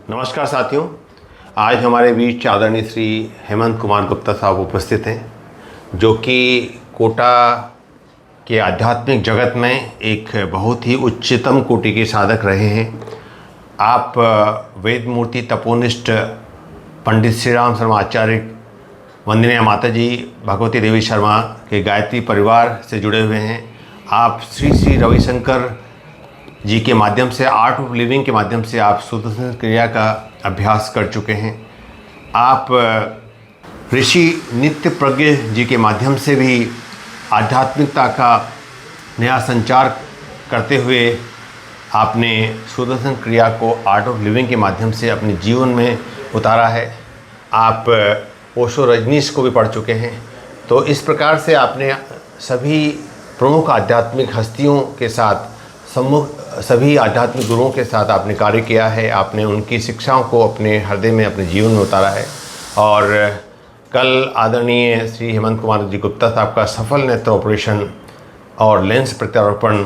नमस्कार साथियों, आज हमारे बीच आदरणीय श्री हेमंत कुमार गुप्ता साहब उपस्थित हैं, जो कि कोटा के आध्यात्मिक जगत में एक बहुत ही उच्चतम कोटि के साधक रहे हैं। आप वेद मूर्ति तपोनिष्ठ पंडित श्री राम शर्मा आचार्य, वंदनीय माता जी भगवती देवी शर्मा के गायत्री परिवार से जुड़े हुए हैं। आप श्री श्री रविशंकर जी के माध्यम से, आर्ट ऑफ लिविंग के माध्यम से आप सुदर्शन क्रिया का अभ्यास कर चुके हैं। आप ऋषि नित्य प्रज्ञ जी के माध्यम से भी आध्यात्मिकता का नया संचार करते हुए आपने सुदर्शन क्रिया को आर्ट ऑफ लिविंग के माध्यम से अपने जीवन में उतारा है। आप ओशो रजनीश को भी पढ़ चुके हैं। तो इस प्रकार से आपने सभी प्रमुख आध्यात्मिक हस्तियों के साथ, सभी आध्यात्मिक गुरुओं के साथ आपने कार्य किया है। आपने उनकी शिक्षाओं को अपने हृदय में, अपने जीवन में उतारा है। और कल आदरणीय श्री हेमंत कुमार जी गुप्ता साहब का सफल नेत्र ऑपरेशन और लेंस प्रत्यारोपण,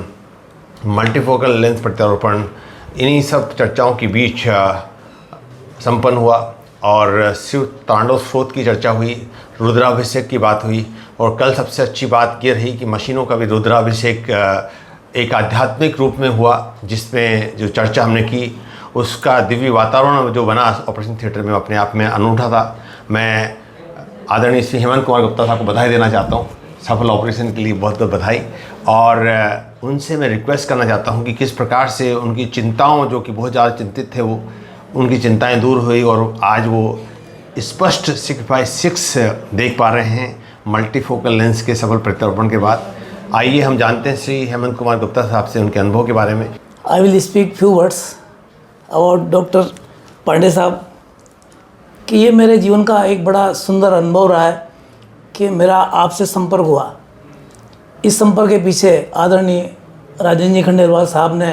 मल्टीफोकल लेंस प्रत्यारोपण, इन्हीं सब चर्चाओं के बीच संपन्न हुआ। और शिव तांडव स्रोत की चर्चा हुई, रुद्राभिषेक की बात हुई। और कल सबसे अच्छी बात ये रही कि मशीनों का भी रुद्राभिषेक एक आध्यात्मिक रूप में हुआ, जिसमें जो चर्चा हमने की उसका दिव्य वातावरण जो बना ऑपरेशन थिएटर में अपने आप में अनूठा था। मैं आदरणीय श्री हेमंत कुमार गुप्ता साहब को बधाई देना चाहता हूँ सफल ऑपरेशन के लिए, बहुत बहुत बधाई। और उनसे मैं रिक्वेस्ट करना चाहता हूँ कि किस प्रकार से उनकी चिंताओं, जो कि बहुत ज़्यादा चिंतित थे, वो उनकी चिंताएं दूर हुई और आज वो स्पष्ट 6x6 देख पा रहे हैं मल्टीफोकल लेंस के सफल प्रत्यारोपण के बाद। आइए हम जानते हैं श्री हेमंत कुमार गुप्ता साहब से उनके अनुभव के बारे में। I will speak few words about doctor Pandey साहब कि ये मेरे जीवन का एक बड़ा सुंदर अनुभव रहा है कि मेरा आपसे संपर्क हुआ। इस संपर्क के पीछे आदरणीय राजेंद्र जी खंडेलवाल साहब ने,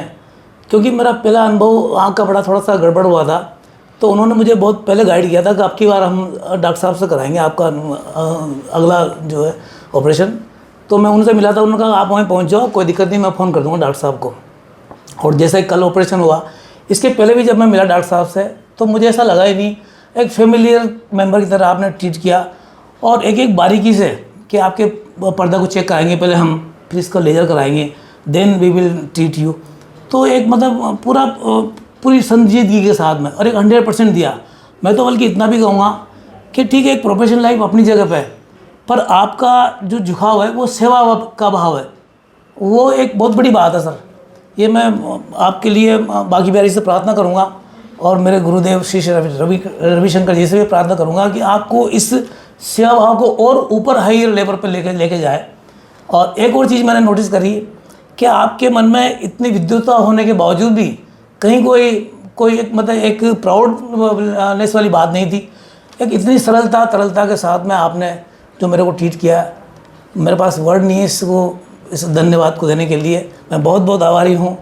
क्योंकि मेरा पहला अनुभव आँख का बड़ा थोड़ा सा गड़बड़ हुआ था, तो उन्होंने मुझे बहुत पहले गाइड किया था कि आपकी बार हम डॉक्टर साहब से कराएंगे आपका अगला जो है ऑपरेशन। तो मैं उनसे मिला था, उन्होंने कहा आप वहीं पहुंच जाओ, कोई दिक्कत नहीं, मैं फ़ोन कर दूंगा डॉक्टर साहब को। और जैसे कल ऑपरेशन हुआ, इसके पहले भी जब मैं मिला डॉक्टर साहब से, तो मुझे ऐसा लगा ही नहीं, एक फेमिलियर मेंबर की तरह आपने ट्रीट किया और एक एक बारीकी से कि आपके पर्दा को चेक कराएंगे, पहले हम फिर इसका लेजर कराएंगे, then we will treat you. तो एक मतलब पूरी संजीदगी के साथ में और एक 100% दिया। मैं तो बल्कि इतना भी कहूँगा कि ठीक है, एक प्रोफेशनल लाइफ अपनी जगह पर है, पर आपका जो झुकाव है वो सेवा का भाव है, वो एक बहुत बड़ी बात है सर। ये मैं आपके लिए बाकी बिहारी से प्रार्थना करूँगा और मेरे गुरुदेव श्री रविशंकर जी से भी प्रार्थना करूँगा कि आपको इस सेवा भाव को और ऊपर हायर लेवल पर लेके जाए। और एक और चीज़ मैंने नोटिस करी कि आपके मन में इतनी विद्वता होने के बावजूद भी कहीं कोई एक मतलब एक प्राउडनेस वाली बात नहीं थी। एक इतनी तरलता के साथ में आपने जो मेरे को ट्रीट किया, मेरे पास वर्ड नहीं है इस धन्यवाद को देने के लिए। मैं बहुत बहुत आभारी हूँ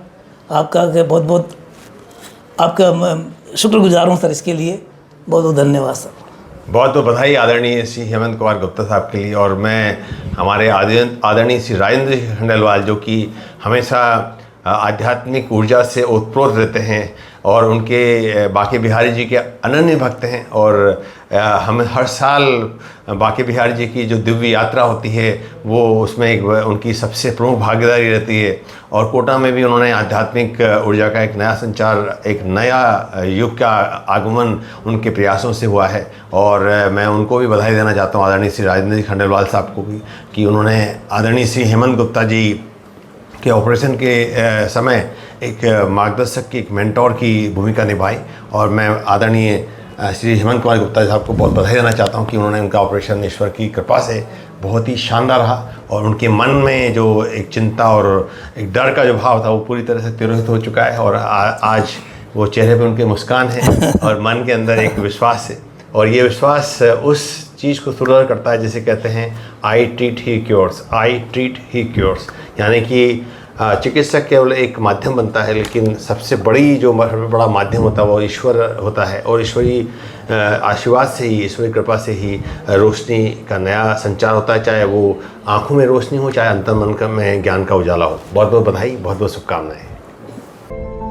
आपका, बहुत बहुत आपका शुक्रगुजार हूँ सर, इसके लिए बहुत बहुत धन्यवाद सर। बहुत बहुत बधाई आदरणीय श्री हेमंत कुमार गुप्ता साहब के लिए। और मैं हमारे आदरणीय श्री राजेंद्र खंडेलवाल, जो कि हमेशा आध्यात्मिक ऊर्जा से ओतप्रोत रहते हैं और उनके बांके बिहारी जी के अनन्य भक्त हैं। और हम हर साल बांके बिहारी जी की जो दिव्य यात्रा होती है वो उसमें एक उनकी सबसे प्रमुख भागीदारी रहती है। और कोटा में भी उन्होंने आध्यात्मिक ऊर्जा का एक नया संचार, एक नया युग का आगमन उनके प्रयासों से हुआ है। और मैं उनको भी बधाई देना चाहता हूँ, आदरणीय श्री राजेंद्र खंडेलवाल साहब को भी, कि उन्होंने आदरणीय श्री हेमंत गुप्ता जी के ऑपरेशन के समय एक मार्गदर्शक की, एक मेंटोर की भूमिका निभाई। और मैं आदरणीय श्री हेमंत कुमार गुप्ता साहब को बहुत बधाई देना चाहता हूं कि उन्होंने, उनका ऑपरेशन ईश्वर की कृपा से बहुत ही शानदार रहा और उनके मन में जो एक चिंता और एक डर का जो भाव था वो पूरी तरह से तिरोहित हो चुका है। और आज वो चेहरे पे उनके मुस्कान है और मन के अंदर एक विश्वास है। और ये विश्वास उस चीज़ को सुदृढ़ करता है जिसे कहते हैं I treat he cures, I treat he cures. यानी कि चिकित्सक केवल एक माध्यम बनता है, लेकिन सबसे बड़ा माध्यम होता है वो ईश्वर होता है। और ईश्वरी आशीर्वाद से ही, ईश्वरी कृपा से ही रोशनी का नया संचार होता है, चाहे वो आँखों में रोशनी हो, चाहे अंतर्मन में ज्ञान का उजाला हो। बहुत बहुत बधाई, बहुत बहुत शुभकामनाएं।